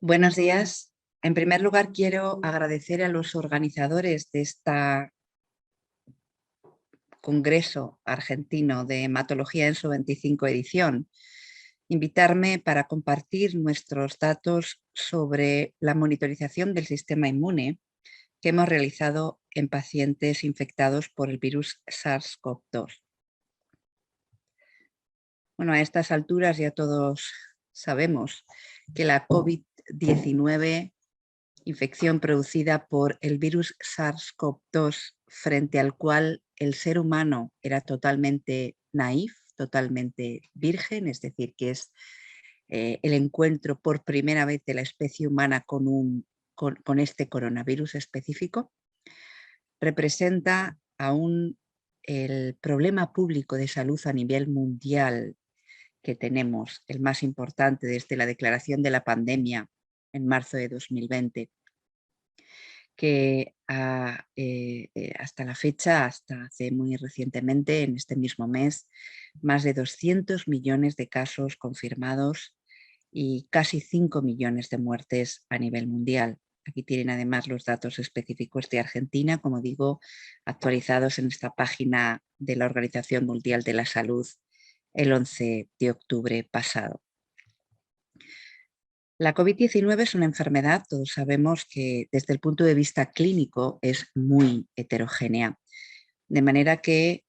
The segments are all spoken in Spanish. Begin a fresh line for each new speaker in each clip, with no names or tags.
Buenos días. En primer lugar, quiero agradecer a los organizadores de este Congreso Argentino de Hematología en su 25 edición, invitarme para compartir nuestros datos sobre la monitorización del sistema inmune que hemos realizado en pacientes infectados por el virus SARS-CoV-2. Bueno, a estas alturas ya todos sabemos que la COVID-19, infección producida por el virus SARS-CoV-2, frente al cual el ser humano era totalmente naif, totalmente virgen, es decir, que es el encuentro por primera vez de la especie humana con este coronavirus específico, representa aún el problema público de salud a nivel mundial que tenemos, el más importante desde la declaración de la pandemia en marzo de 2020, que hasta la fecha, hasta hace muy recientemente, en este mismo mes, más de 200 millones de casos confirmados y casi 5 millones de muertes a nivel mundial. Aquí tienen además los datos específicos de Argentina, como digo, actualizados en esta página de la Organización Mundial de la Salud el 11 de octubre pasado. La COVID-19 es una enfermedad, todos sabemos que desde el punto de vista clínico es muy heterogénea, de manera que,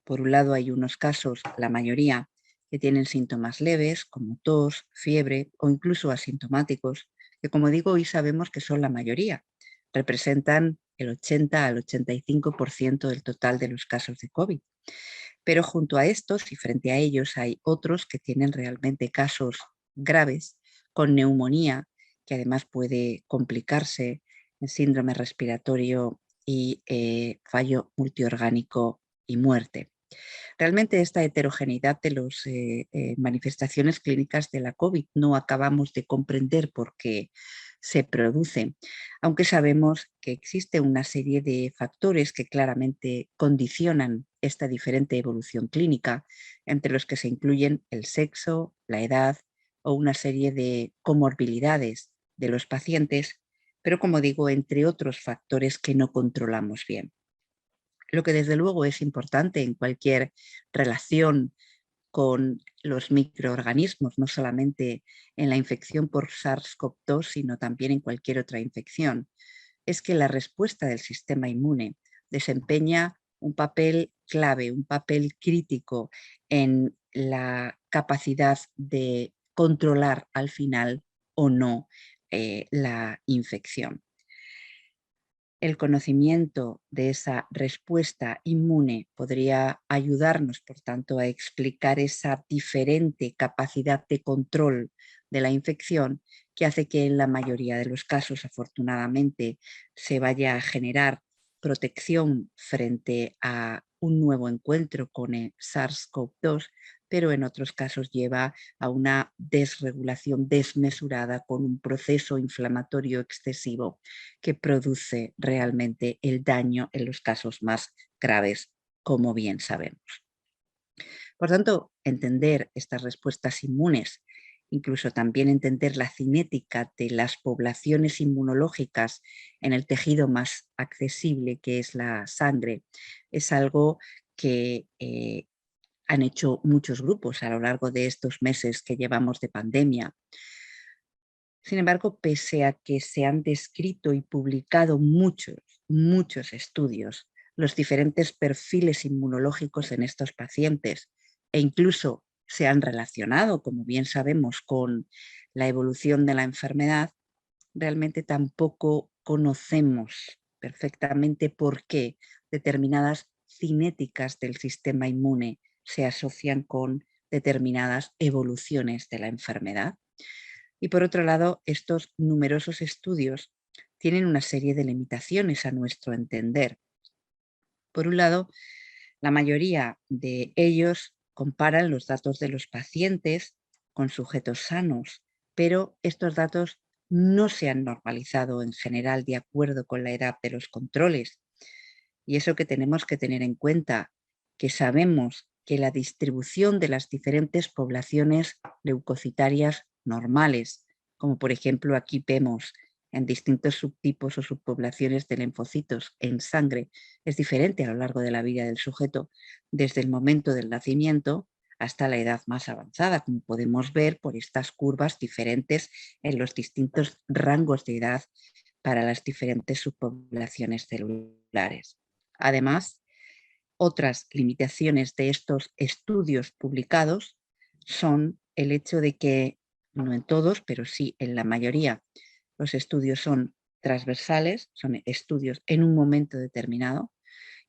por un lado, hay unos casos, la mayoría, que tienen síntomas leves, como tos, fiebre o incluso asintomáticos, que, como digo, hoy sabemos que son la mayoría, representan el 80 al 85% del total de los casos de COVID. Pero junto a estos y frente a ellos hay otros que tienen realmente casos graves con neumonía, que además puede complicarse en síndrome respiratorio y fallo multiorgánico y muerte. Realmente esta heterogeneidad de las manifestaciones clínicas de la COVID no acabamos de comprender por qué se produce, aunque sabemos que existe una serie de factores que claramente condicionan esta diferente evolución clínica, entre los que se incluyen el sexo, la edad o una serie de comorbilidades de los pacientes, pero como digo, entre otros factores que no controlamos bien. Lo que desde luego es importante en cualquier relación con los microorganismos, no solamente en la infección por SARS-CoV-2, sino también en cualquier otra infección, es que la respuesta del sistema inmune desempeña un papel clave, un papel crítico en la capacidad de controlar al final o no la infección. El conocimiento de esa respuesta inmune podría ayudarnos, por tanto, a explicar esa diferente capacidad de control de la infección que hace que en la mayoría de los casos, afortunadamente, se vaya a generar protección frente a un nuevo encuentro con el SARS-CoV-2, pero en otros casos lleva a una desregulación desmesurada con un proceso inflamatorio excesivo que produce realmente el daño en los casos más graves, como bien sabemos. Por tanto, entender estas respuestas inmunes, incluso también entender la cinética de las poblaciones inmunológicas en el tejido más accesible, que es la sangre, es algo que han hecho muchos grupos a lo largo de estos meses que llevamos de pandemia. Sin embargo, pese a que se han descrito y publicado muchos estudios, los diferentes perfiles inmunológicos en estos pacientes e incluso se han relacionado, como bien sabemos, con la evolución de la enfermedad, realmente tampoco conocemos perfectamente por qué determinadas cinéticas del sistema inmune se asocian con determinadas evoluciones de la enfermedad. Y por otro lado, estos numerosos estudios tienen una serie de limitaciones a nuestro entender. Por un lado, la mayoría de ellos comparan los datos de los pacientes con sujetos sanos, pero estos datos no se han normalizado en general de acuerdo con la edad de los controles. Y eso que tenemos que tener en cuenta, que sabemos que la distribución de las diferentes poblaciones leucocitarias normales como por ejemplo aquí vemos en distintos subtipos o subpoblaciones de linfocitos en sangre, es diferente a lo largo de la vida del sujeto, desde el momento del nacimiento hasta la edad más avanzada, como podemos ver por estas curvas diferentes en los distintos rangos de edad para las diferentes subpoblaciones celulares. Además, otras limitaciones de estos estudios publicados son el hecho de que, no en todos, pero sí en la mayoría, los estudios son transversales, son estudios en un momento determinado,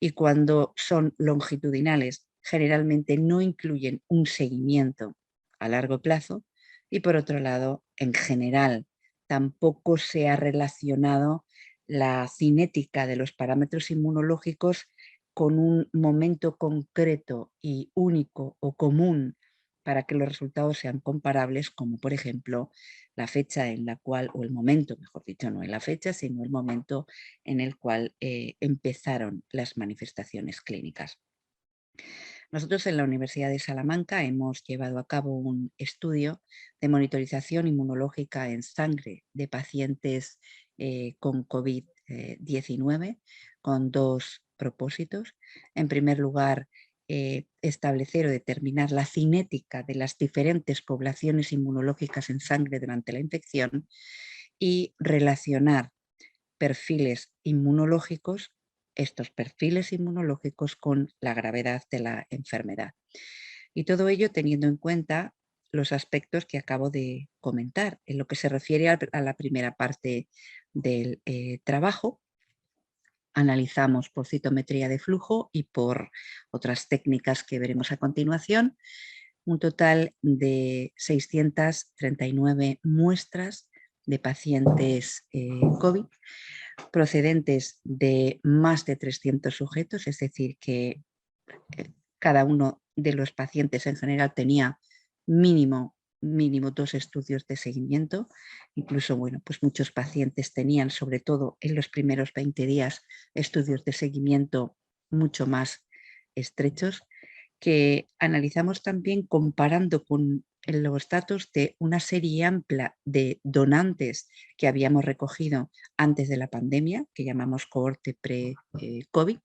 y cuando son longitudinales generalmente no incluyen un seguimiento a largo plazo, y por otro lado, en general, tampoco se ha relacionado la cinética de los parámetros inmunológicos con un momento concreto y único o común para que los resultados sean comparables, como por ejemplo la fecha en la cual, o el momento, mejor dicho, no en la fecha, sino el momento en el cual empezaron las manifestaciones clínicas. Nosotros en la Universidad de Salamanca hemos llevado a cabo un estudio de monitorización inmunológica en sangre de pacientes con COVID-19 con dos propósitos. En primer lugar, establecer o determinar la cinética de las diferentes poblaciones inmunológicas en sangre durante la infección y relacionar perfiles inmunológicos, estos perfiles inmunológicos con la gravedad de la enfermedad. Y todo ello teniendo en cuenta los aspectos que acabo de comentar. En lo que se refiere a la primera parte del trabajo, analizamos por citometría de flujo y por otras técnicas que veremos a continuación, un total de 639 muestras de pacientes COVID procedentes de más de 300 sujetos, es decir, que cada uno de los pacientes en general tenía mínimo 2 estudios de seguimiento. Incluso, bueno, pues muchos pacientes tenían, sobre todo en los primeros 20 días, estudios de seguimiento mucho más estrechos, que analizamos también comparando con los datos de una serie amplia de donantes que habíamos recogido antes de la pandemia, que llamamos cohorte pre-COVID,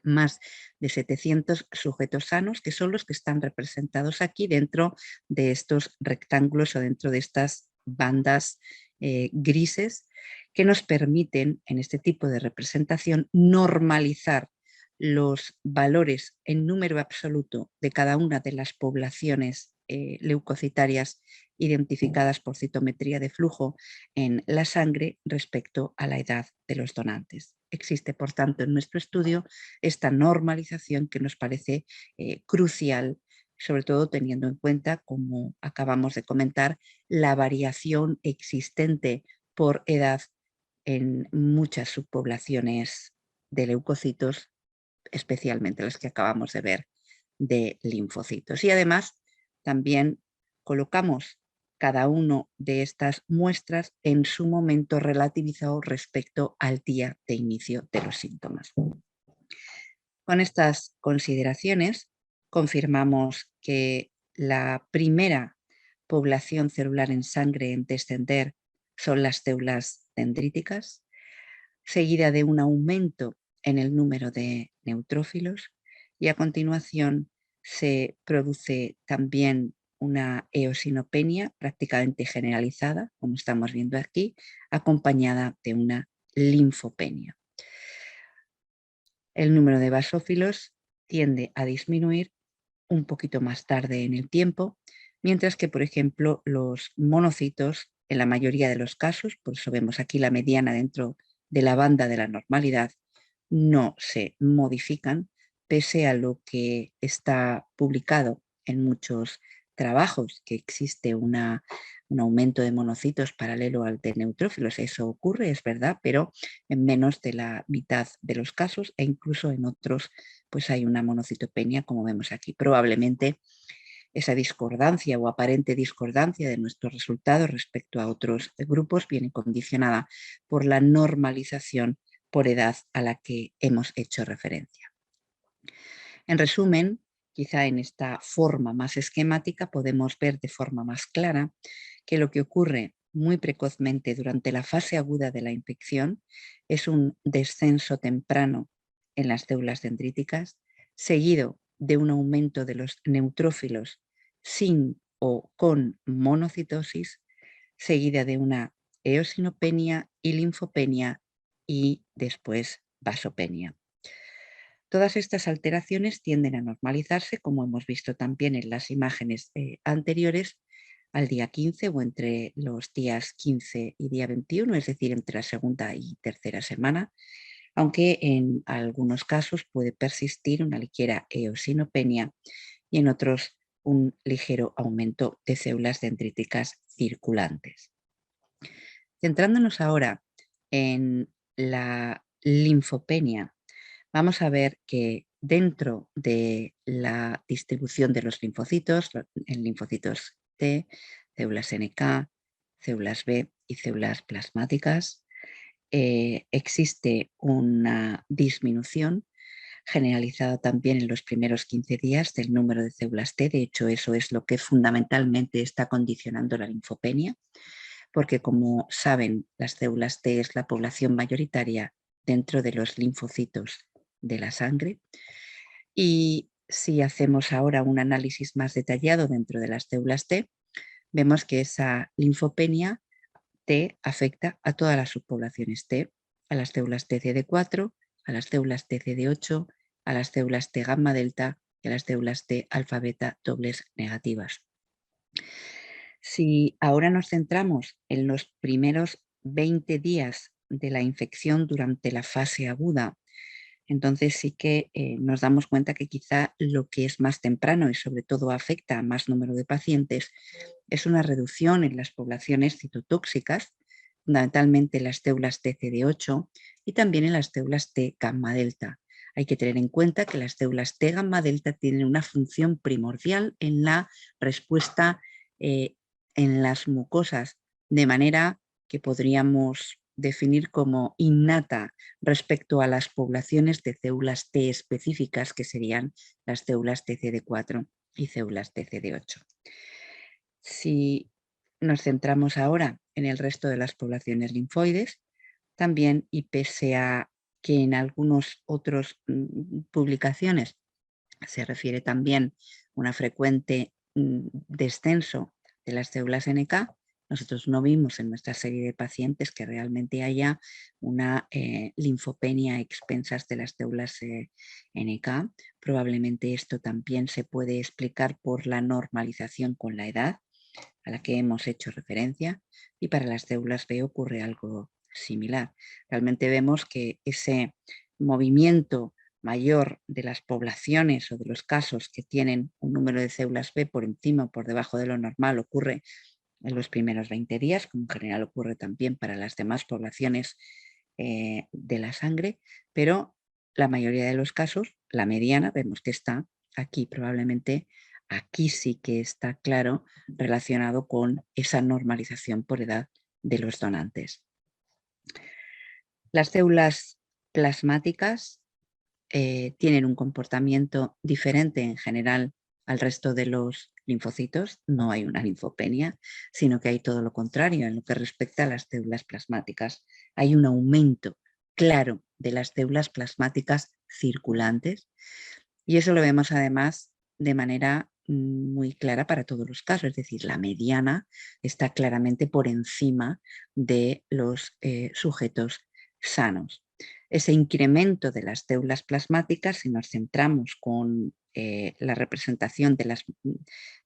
más de 700 sujetos sanos, que son los que están representados aquí dentro de estos rectángulos o dentro de estas bandas grises, que nos permiten en este tipo de representación normalizar los valores en número absoluto de cada una de las poblaciones leucocitarias identificadas por citometría de flujo en la sangre respecto a la edad de los donantes. Existe, por tanto, en nuestro estudio esta normalización que nos parece crucial, sobre todo teniendo en cuenta, como acabamos de comentar, la variación existente por edad en muchas subpoblaciones de leucocitos, especialmente las que acabamos de ver de linfocitos. Y además también colocamos cada una de estas muestras en su momento relativizado respecto al día de inicio de los síntomas. Con estas consideraciones confirmamos que la primera población celular en sangre en descender son las células dendríticas, seguida de un aumento en el número de neutrófilos, y a continuación se produce también una eosinopenia prácticamente generalizada, como estamos viendo aquí, acompañada de una linfopenia. El número de basófilos tiende a disminuir un poquito más tarde en el tiempo, mientras que, por ejemplo, los monocitos, en la mayoría de los casos, por eso vemos aquí la mediana dentro de la banda de la normalidad, no se modifican, pese a lo que está publicado en muchos trabajos, que existe un aumento de monocitos paralelo al de neutrófilos. Eso ocurre, es verdad, pero en menos de la mitad de los casos, e incluso en otros pues hay una monocitopenia, como vemos aquí. Probablemente esa discordancia o aparente discordancia de nuestros resultados respecto a otros grupos viene condicionada por la normalización por edad a la que hemos hecho referencia. En resumen, quizá en esta forma más esquemática podemos ver de forma más clara que lo que ocurre muy precozmente durante la fase aguda de la infección es un descenso temprano en las células dendríticas, seguido de un aumento de los neutrófilos sin o con monocitosis, seguida de una eosinopenia y linfopenia y después vasopenia. Todas estas alteraciones tienden a normalizarse, como hemos visto también en las imágenes anteriores, al día 15 o entre los días 15 y día 21, es decir, entre la segunda y tercera semana, aunque en algunos casos puede persistir una ligera eosinopenia y en otros un ligero aumento de células dendríticas circulantes. Centrándonos ahora en la linfopenia, vamos a ver que dentro de la distribución de los linfocitos, en linfocitos T, células NK, células B y células plasmáticas, existe una disminución generalizada también en los primeros 15 días del número de células T. De hecho, eso es lo que fundamentalmente está condicionando la linfopenia, porque como saben, las células T es la población mayoritaria dentro de los linfocitos de la sangre. Y si hacemos ahora un análisis más detallado dentro de las células T, vemos que esa linfopenia T afecta a todas las subpoblaciones T, a las células TCD4, a las células TCD8, a las células T gamma delta y a las células T alfa beta dobles negativas. Si ahora nos centramos en los primeros 20 días de la infección durante la fase aguda, entonces sí que nos damos cuenta que quizá lo que es más temprano y sobre todo afecta a más número de pacientes es una reducción en las poblaciones citotóxicas, fundamentalmente las células TCD8 y también en las células T gamma delta. Hay que tener en cuenta que las células T gamma delta tienen una función primordial en la respuesta en las mucosas, de manera que podríamos definir como innata respecto a las poblaciones de células T específicas, que serían las células TCD4 y células TCD8. Si nos centramos ahora en el resto de las poblaciones linfoides, también, y pese a que en algunas otras publicaciones se refiere también una frecuente descenso de las células NK, nosotros no vimos en nuestra serie de pacientes que realmente haya una linfopenia a expensas de las células NK. Probablemente esto también se puede explicar por la normalización con la edad a la que hemos hecho referencia, y para las células B ocurre algo similar. Realmente vemos que ese movimiento mayor de las poblaciones o de los casos que tienen un número de células B por encima o por debajo de lo normal ocurre en los primeros 20 días, como en general ocurre también para las demás poblaciones de la sangre, pero la mayoría de los casos, la mediana, vemos que está aquí probablemente. Aquí sí que está claro relacionado con esa normalización por edad de los donantes. Las células plasmáticas tienen un comportamiento diferente en general al resto de los linfocitos. No hay una linfopenia, sino que hay todo lo contrario en lo que respecta a las células plasmáticas. Hay un aumento claro de las células plasmáticas circulantes, y eso lo vemos además de manera muy clara para todos los casos, es decir, la mediana está claramente por encima de los sujetos sanos. Ese incremento de las células plasmáticas, si nos centramos con la representación de las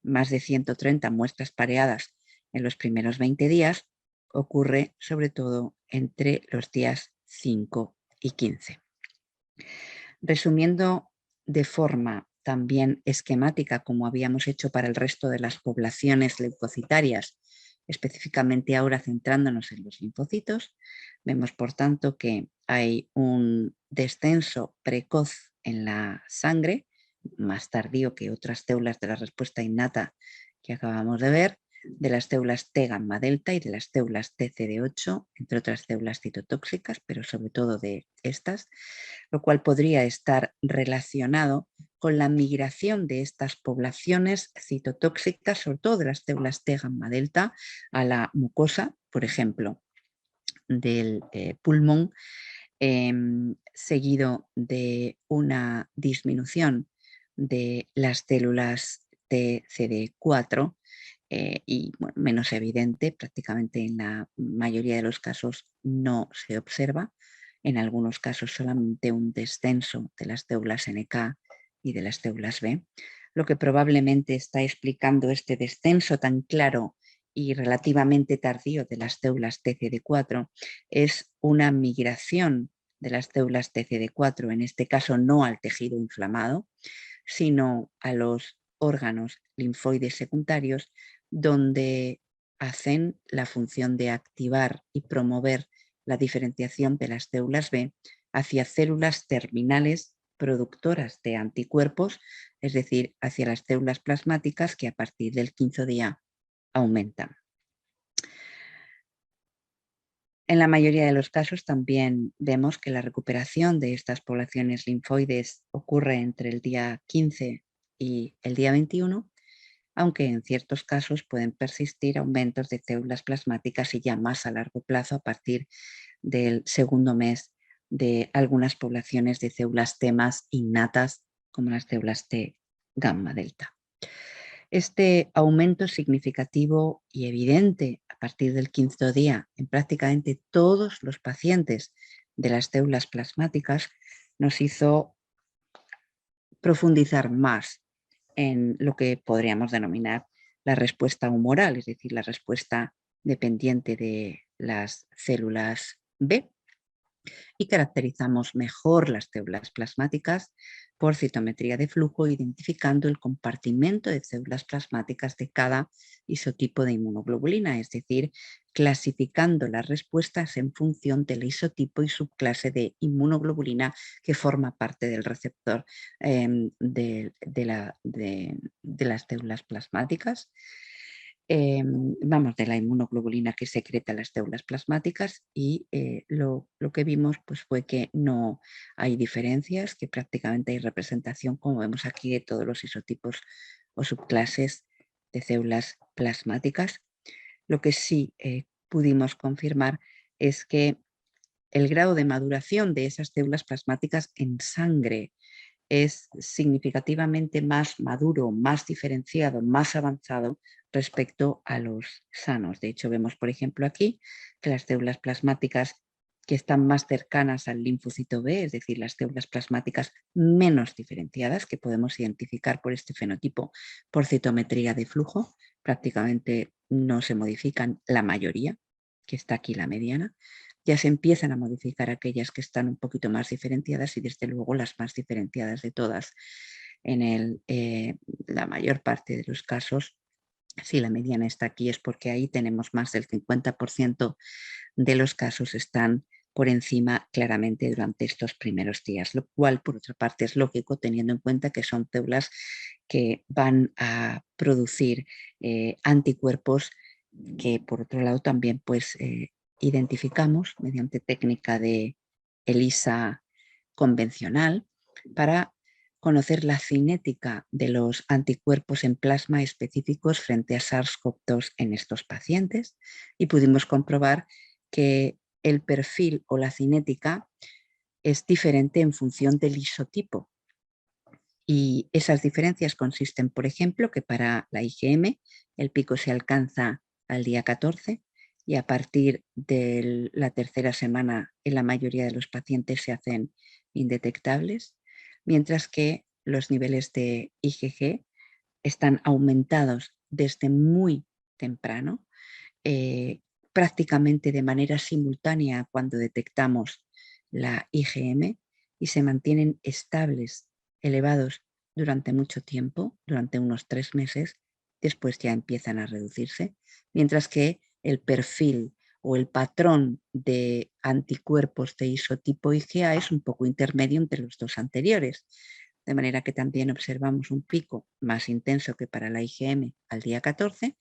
más de 130 muestras pareadas en los primeros 20 días, ocurre sobre todo entre los días 5 y 15. Resumiendo de forma también esquemática, como habíamos hecho para el resto de las poblaciones leucocitarias, específicamente ahora centrándonos en los linfocitos, vemos por tanto que hay un descenso precoz en la sangre, más tardío que otras células de la respuesta innata que acabamos de ver, de las células T gamma delta y de las células TCD8, entre otras células citotóxicas, pero sobre todo de estas, lo cual podría estar relacionado con la migración de estas poblaciones citotóxicas, sobre todo de las células T gamma delta, a la mucosa, por ejemplo, del pulmón, seguido de una disminución de las células TCD4 y bueno, menos evidente, prácticamente en la mayoría de los casos no se observa, en algunos casos solamente un descenso de las células NK y de las células B, lo que probablemente está explicando este descenso tan claro y relativamente tardío de las células TCD4 es una migración de las células TCD4, en este caso no al tejido inflamado, sino a los órganos linfoides secundarios, donde hacen la función de activar y promover la diferenciación de las células B hacia células terminales productoras de anticuerpos, es decir, hacia las células plasmáticas que a partir del 15º día aumentan. En la mayoría de los casos también vemos que la recuperación de estas poblaciones linfoides ocurre entre el día 15 y el día 21, aunque en ciertos casos pueden persistir aumentos de células plasmáticas y ya más a largo plazo a partir del segundo mes de algunas poblaciones de células T más innatas como las células T gamma delta. Este aumento significativo y evidente a partir del 15º día en prácticamente todos los pacientes de las células plasmáticas nos hizo profundizar más en lo que podríamos denominar la respuesta humoral, es decir, la respuesta dependiente de las células B, y caracterizamos mejor las células plasmáticas por citometría de flujo, identificando el compartimento de células plasmáticas de cada isotipo de inmunoglobulina, es decir, clasificando las respuestas en función del isotipo y subclase de inmunoglobulina que forma parte del receptor de las células plasmáticas. De la inmunoglobulina que secreta las células plasmáticas y lo que vimos pues, fue que no hay diferencias, que prácticamente hay representación, como vemos aquí, de todos los isotipos o subclases de células plasmáticas. Lo que sí pudimos confirmar es que el grado de maduración de esas células plasmáticas en sangre es significativamente más maduro, más diferenciado, más avanzado respecto a los sanos. De hecho, vemos, por ejemplo, aquí que las células plasmáticas que están más cercanas al linfocito B, es decir, las células plasmáticas menos diferenciadas, que podemos identificar por este fenotipo por citometría de flujo, prácticamente no se modifican la mayoría, que está aquí la mediana. Ya se empiezan a modificar aquellas que están un poquito más diferenciadas y desde luego las más diferenciadas de todas. En la mayor parte de los casos, si la mediana está aquí es porque ahí tenemos más del 50% de los casos están por encima claramente durante estos primeros días, lo cual por otra parte es lógico teniendo en cuenta que son células que van a producir anticuerpos que por otro lado también pues identificamos mediante técnica de ELISA convencional para conocer la cinética de los anticuerpos en plasma específicos frente a SARS-CoV-2 en estos pacientes y pudimos comprobar que el perfil o la cinética es diferente en función del isotipo. Y esas diferencias consisten, por ejemplo, que para la IgM el pico se alcanza al día 14 y a partir de la tercera semana en la mayoría de los pacientes se hacen indetectables, mientras que los niveles de IgG están aumentados desde muy temprano, prácticamente de manera simultánea cuando detectamos la IgM y se mantienen estables, elevados durante mucho tiempo, durante unos 3 meses, después ya empiezan a reducirse, mientras que el perfil o el patrón de anticuerpos de isotipo IgA es un poco intermedio entre los dos anteriores, de manera que también observamos un pico más intenso que para la IgM al día 14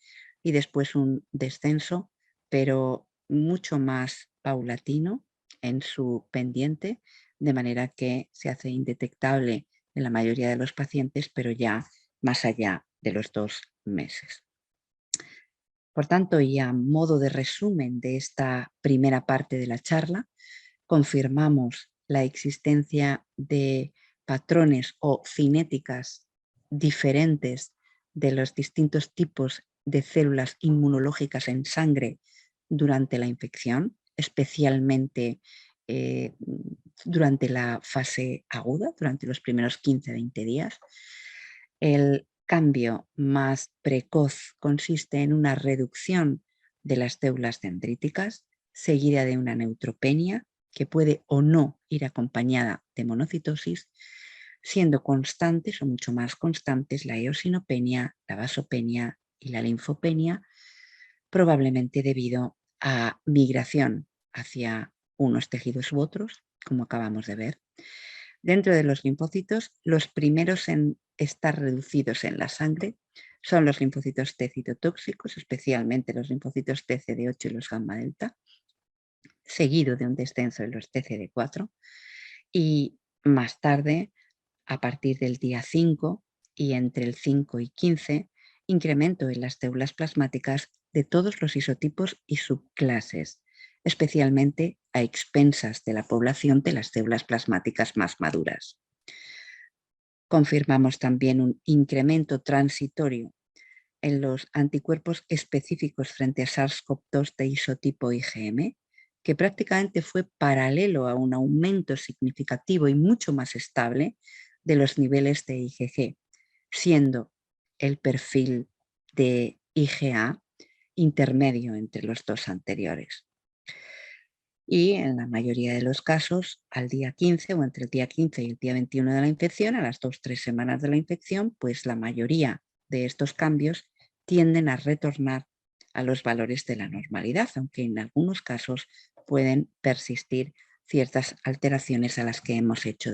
y después un descenso, pero mucho más paulatino en su pendiente, de manera que se hace indetectable en la mayoría de los pacientes, pero ya más allá de los 2 meses. Por tanto, y a modo de resumen de esta primera parte de la charla, confirmamos la existencia de patrones o cinéticas diferentes de los distintos tipos de células inmunológicas en sangre durante la infección, especialmente durante la fase aguda, durante los primeros 15-20 días. El cambio más precoz consiste en una reducción de las células dendríticas, seguida de una neutropenia, que puede o no ir acompañada de monocitosis, siendo constantes o mucho más constantes la eosinopenia, la vasopenia y la linfopenia, probablemente debido a migración hacia unos tejidos u otros, como acabamos de ver. Dentro de los linfocitos, los primeros en estar reducidos en la sangre son los linfocitos T citotóxicos, especialmente los linfocitos TCD8 y los gamma delta, seguido de un descenso de los TCD4 y más tarde, a partir del día 5 y entre el 5 y 15, incremento en las células plasmáticas de todos los isotipos y subclases, especialmente a expensas de la población de las células plasmáticas más maduras. Confirmamos también un incremento transitorio en los anticuerpos específicos frente a SARS-CoV-2 de isotipo IgM, que prácticamente fue paralelo a un aumento significativo y mucho más estable de los niveles de IgG, siendo el perfil de IgA intermedio entre los dos anteriores. Y en la mayoría de los casos, al día 15 o entre el día 15 y el día 21 de la infección, a las 2-3 semanas de la infección, pues la mayoría de estos cambios tienden a retornar a los valores de la normalidad, aunque en algunos casos pueden persistir ciertas alteraciones a las que hemos hecho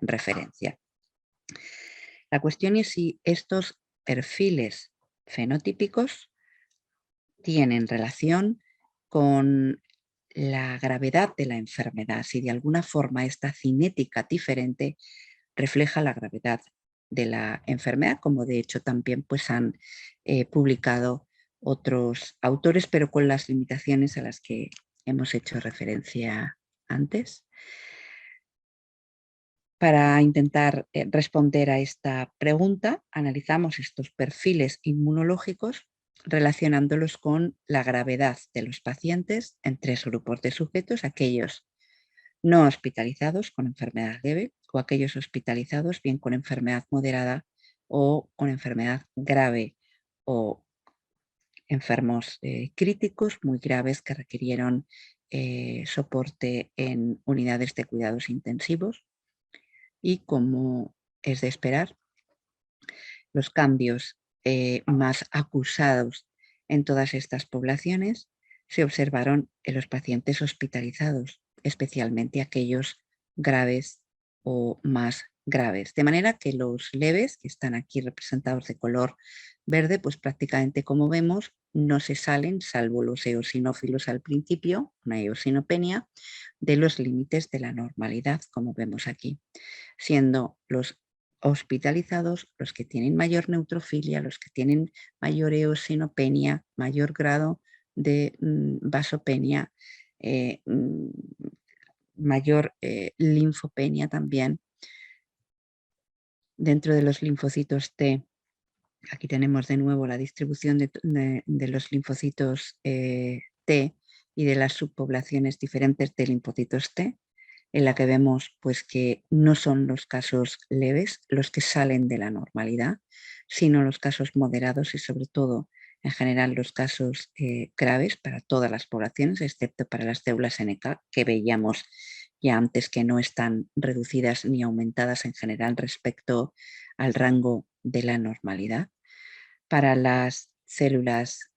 referencia. La cuestión es si estos perfiles fenotípicos tienen relación con la gravedad de la enfermedad, si de alguna forma esta cinética diferente refleja la gravedad de la enfermedad, como de hecho también pues, han publicado otros autores, pero con las limitaciones a las que hemos hecho referencia antes. Para intentar responder a esta pregunta, analizamos estos perfiles inmunológicos relacionándolos con la gravedad de los pacientes en 3 grupos de sujetos: aquellos no hospitalizados con enfermedad leve o aquellos hospitalizados bien con enfermedad moderada o con enfermedad grave o enfermos críticos muy graves que requirieron soporte en unidades de cuidados intensivos. Y como es de esperar, los cambios más acusados en todas estas poblaciones se observaron en los pacientes hospitalizados, especialmente aquellos graves o más graves. De manera que los leves, que están aquí representados de color verde, pues prácticamente como vemos no se salen, salvo los eosinófilos al principio, una eosinopenia, de los límites de la normalidad, como vemos aquí, siendo los hospitalizados los que tienen mayor neutrofilia, los que tienen mayor eosinopenia, mayor grado de vasopenia, mayor linfopenia también. Dentro de los linfocitos T, aquí tenemos de nuevo la distribución de los linfocitos T y de las subpoblaciones diferentes de linfocitos T, en la que vemos pues, que no son los casos leves los que salen de la normalidad, sino los casos moderados y sobre todo, en general, los casos graves para todas las poblaciones, excepto para las células NK, que veíamos ya antes que no están reducidas ni aumentadas en general respecto al rango de la normalidad. Para las células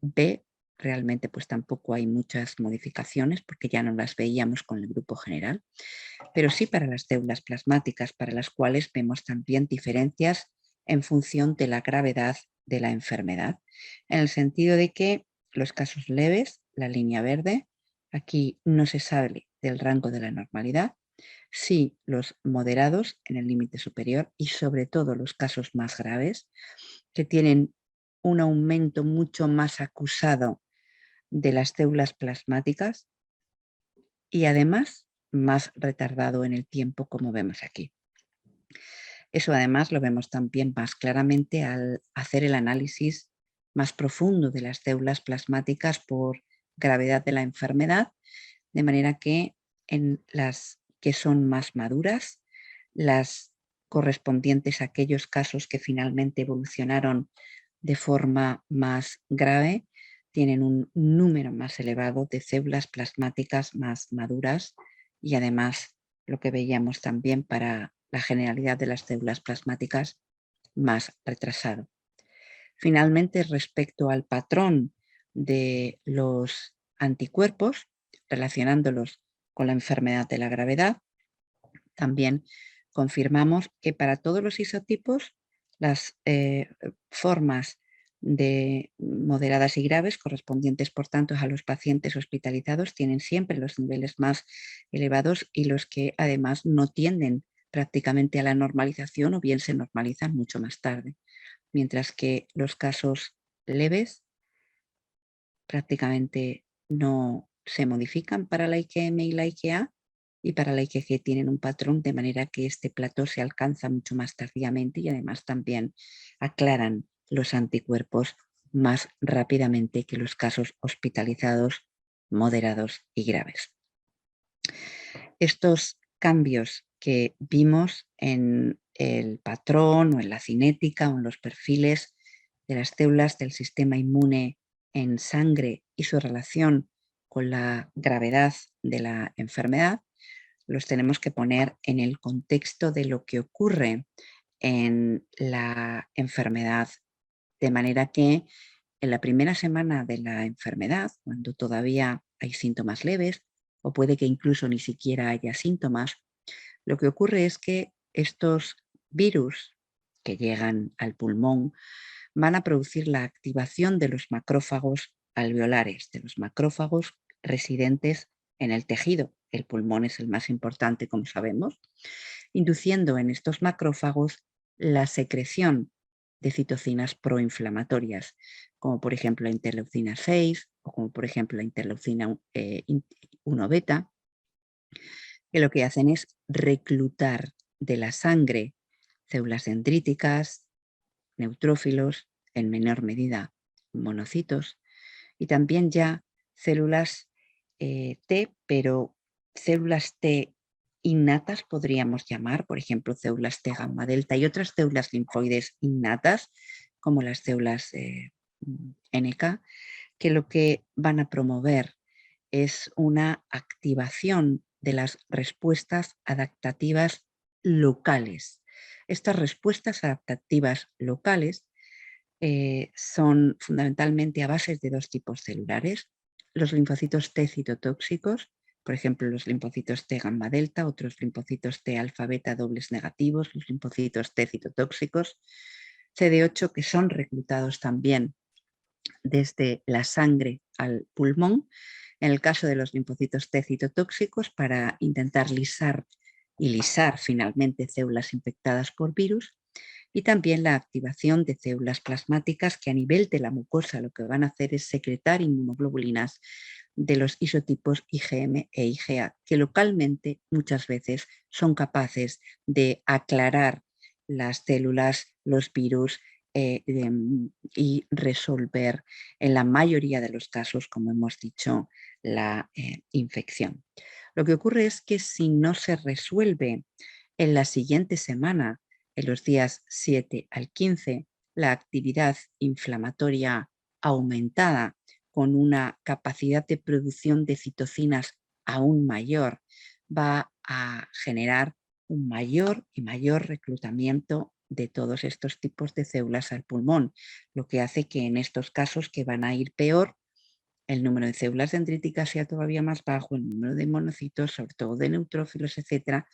B, realmente pues tampoco hay muchas modificaciones porque ya no las veíamos con el grupo general, pero sí para las células plasmáticas, para las cuales vemos también diferencias en función de la gravedad de la enfermedad, en el sentido de que los casos leves, la línea verde, aquí no se sale del rango de la normalidad, sí los moderados en el límite superior y sobre todo los casos más graves que tienen un aumento mucho más acusado de las células plasmáticas y además más retardado en el tiempo, como vemos aquí. Eso además lo vemos también más claramente al hacer el análisis más profundo de las células plasmáticas por gravedad de la enfermedad, de manera que en las que son más maduras, las correspondientes a aquellos casos que finalmente evolucionaron de forma más grave, tienen un número más elevado de células plasmáticas más maduras y además lo que veíamos también para la generalidad de las células plasmáticas más retrasado. Finalmente, respecto al patrón de los anticuerpos, relacionándolos con la enfermedad de la gravedad, también confirmamos que para todos los isotipos las formas de moderadas y graves correspondientes, por tanto, a los pacientes hospitalizados tienen siempre los niveles más elevados y los que además no tienden prácticamente a la normalización o bien se normalizan mucho más tarde, mientras que los casos leves prácticamente no se modifican para la IgM y la IgA y para la IgG tienen un patrón de manera que este plató se alcanza mucho más tardíamente y además también aclaran los anticuerpos más rápidamente que los casos hospitalizados moderados y graves. Estos cambios que vimos en el patrón o en la cinética o en los perfiles de las células del sistema inmune en sangre y su relación con la gravedad de la enfermedad, los tenemos que poner en el contexto de lo que ocurre en la enfermedad, de manera que en la primera semana de la enfermedad, cuando todavía hay síntomas leves, o puede que incluso ni siquiera haya síntomas, lo que ocurre es que estos virus que llegan al pulmón van a producir la activación de los macrófagos alveolares, de los macrófagos residentes en el tejido. El pulmón es el más importante, como sabemos, induciendo en estos macrófagos la secreción de citocinas proinflamatorias, como por ejemplo la interleucina 6 o como por ejemplo la interleucina 1 beta, que lo que hacen es reclutar de la sangre células dendríticas, neutrófilos, en menor medida monocitos, y también ya células T, pero células T innatas podríamos llamar, por ejemplo, células T gamma delta y otras células linfoides innatas, como las células NK, que lo que van a promover es una activación de las respuestas adaptativas locales. Estas respuestas adaptativas locales son fundamentalmente a base de dos tipos celulares, los linfocitos T citotóxicos, por ejemplo, los linfocitos T gamma delta, otros linfocitos T alfa beta dobles negativos, los linfocitos T citotóxicos, CD8 que son reclutados también desde la sangre al pulmón, en el caso de los linfocitos T citotóxicos para intentar lisar finalmente células infectadas por virus, y también la activación de células plasmáticas que a nivel de la mucosa lo que van a hacer es secretar inmunoglobulinas de los isotipos IgM e IgA, que localmente muchas veces son capaces de aclarar las células, los virus y resolver en la mayoría de los casos, como hemos dicho, la infección. Lo que ocurre es que si no se resuelve en la siguiente semana, en los días 7 al 15, la actividad inflamatoria aumentada con una capacidad de producción de citocinas aún mayor va a generar un mayor y mayor reclutamiento de todos estos tipos de células al pulmón, lo que hace que en estos casos que van a ir peor, el número de células dendríticas sea todavía más bajo, el número de monocitos, sobre todo de neutrófilos, etcétera,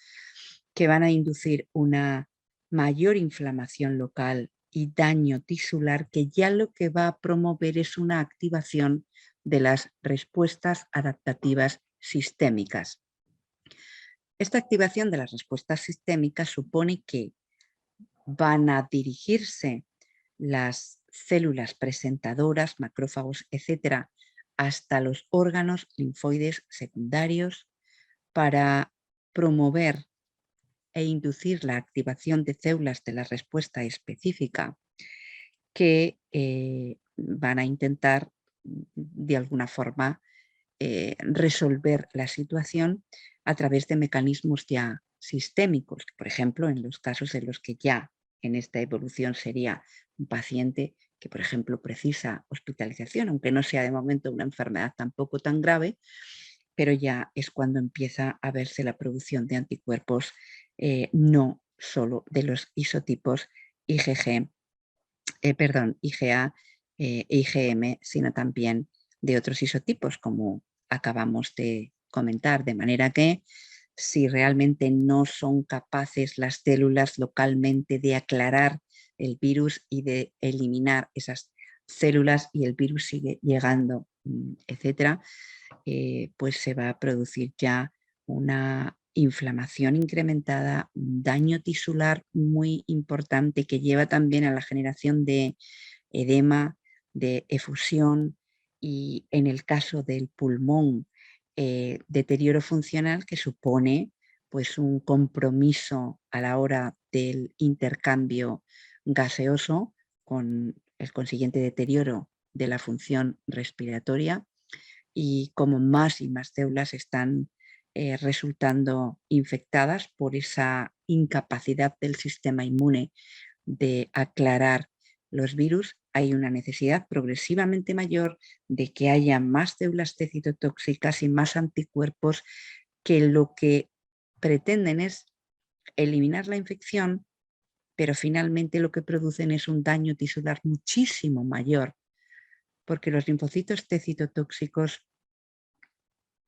que van a inducir una mayor inflamación local y daño tisular que ya lo que va a promover es una activación de las respuestas adaptativas sistémicas. Esta activación de las respuestas sistémicas supone que van a dirigirse las células presentadoras, macrófagos, etcétera, hasta los órganos linfoides secundarios para promover e inducir la activación de células de la respuesta específica que van a intentar de alguna forma resolver la situación a través de mecanismos ya sistémicos. Por ejemplo, en los casos en los que ya en esta evolución sería un paciente que, por ejemplo, precisa hospitalización, aunque no sea de momento una enfermedad tampoco tan grave, pero ya es cuando empieza a verse la producción de anticuerpos no solo de los isotipos IgA, e IgM, sino también de otros isotipos, como acabamos de comentar, de manera que si realmente no son capaces las células localmente de aclarar el virus y de eliminar esas células y el virus sigue llegando, etcétera, pues se va a producir ya una inflamación incrementada, un daño tisular muy importante que lleva también a la generación de edema, de efusión y en el caso del pulmón, deterioro funcional que supone pues un compromiso a la hora del intercambio gaseoso con el consiguiente deterioro de la función respiratoria y como más y más células están resultando infectadas por esa incapacidad del sistema inmune de aclarar los virus, hay una necesidad progresivamente mayor de que haya más células T citotóxicas y más anticuerpos que lo que pretenden es eliminar la infección, pero finalmente lo que producen es un daño tisular muchísimo mayor, porque los linfocitos T citotóxicos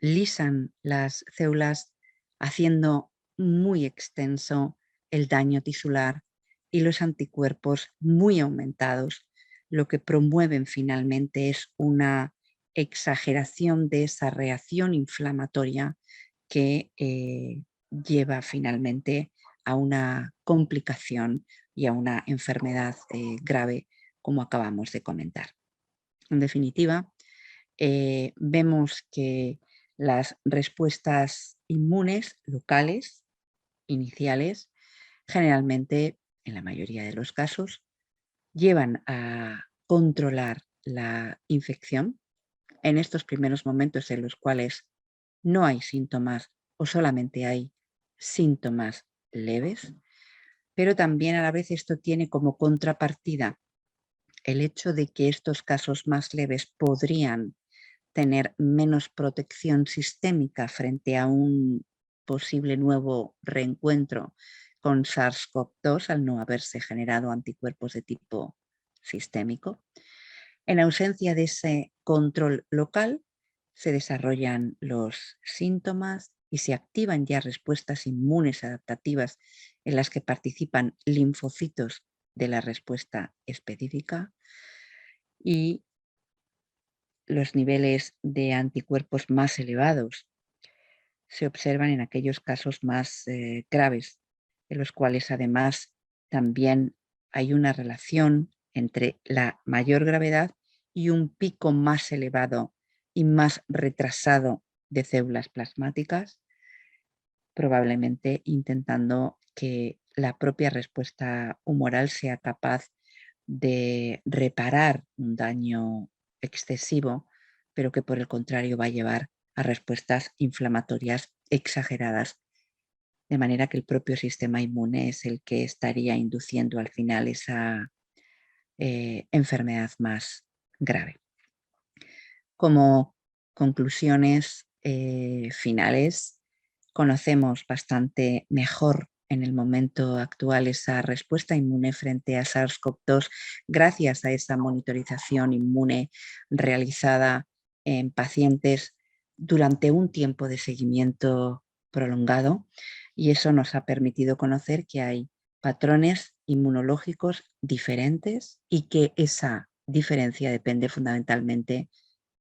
lisan las células haciendo muy extenso el daño tisular y los anticuerpos muy aumentados, lo que promueven finalmente es una exageración de esa reacción inflamatoria que lleva finalmente a una complicación y a una enfermedad grave, como acabamos de comentar. En definitiva, vemos que las respuestas inmunes locales, iniciales, generalmente, en la mayoría de los casos, llevan a controlar la infección en estos primeros momentos en los cuales no hay síntomas o solamente hay síntomas leves, pero también a la vez esto tiene como contrapartida el hecho de que estos casos más leves podrían tener menos protección sistémica frente a un posible nuevo reencuentro con SARS-CoV-2 al no haberse generado anticuerpos de tipo sistémico. En ausencia de ese control local, se desarrollan los síntomas y se activan ya respuestas inmunes adaptativas en las que participan linfocitos de la respuesta específica y los niveles de anticuerpos más elevados se observan en aquellos casos más graves, en los cuales además también hay una relación entre la mayor gravedad y un pico más elevado y más retrasado de células plasmáticas, probablemente intentando que la propia respuesta humoral sea capaz de reparar un daño excesivo, pero que por el contrario va a llevar a respuestas inflamatorias exageradas, de manera que el propio sistema inmune es el que estaría induciendo al final esa enfermedad más grave. Como conclusiones finales, conocemos bastante mejor en el momento actual esa respuesta inmune frente a SARS-CoV-2 gracias a esa monitorización inmune realizada en pacientes durante un tiempo de seguimiento prolongado, y eso nos ha permitido conocer que hay patrones inmunológicos diferentes y que esa diferencia depende fundamentalmente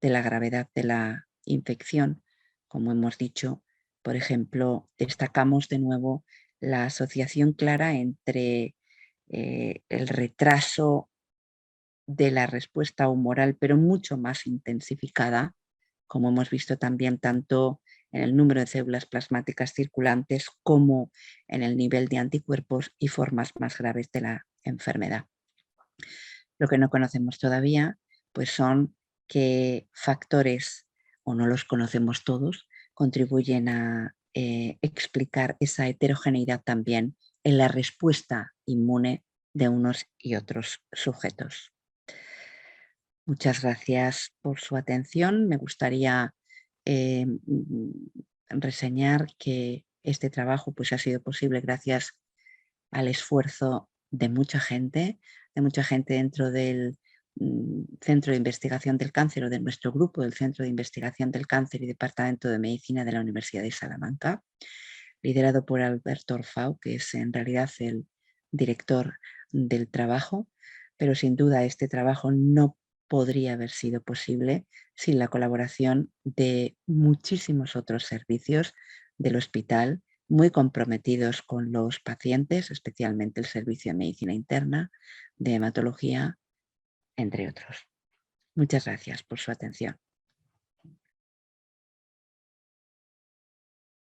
de la gravedad de la infección. Como hemos dicho, por ejemplo, destacamos de nuevo la asociación clara entre el retraso de la respuesta humoral, pero mucho más intensificada, como hemos visto también tanto en el número de células plasmáticas circulantes como en el nivel de anticuerpos y formas más graves de la enfermedad. Lo que no conocemos todavía pues son qué factores, o no los conocemos todos, contribuyen a explicar esa heterogeneidad también en la respuesta inmune de unos y otros sujetos. Muchas gracias por su atención. Me gustaría reseñar que este trabajo pues, ha sido posible gracias al esfuerzo de mucha gente dentro del Centro de Investigación del Cáncer o de nuestro grupo del Centro de Investigación del Cáncer y Departamento de Medicina de la Universidad de Salamanca, liderado por Alberto Orfau, que es en realidad el director del trabajo, pero sin duda este trabajo no podría haber sido posible sin la colaboración de muchísimos otros servicios del hospital, muy comprometidos con los pacientes, especialmente el servicio de medicina interna, de hematología, entre otros. Muchas gracias por su atención.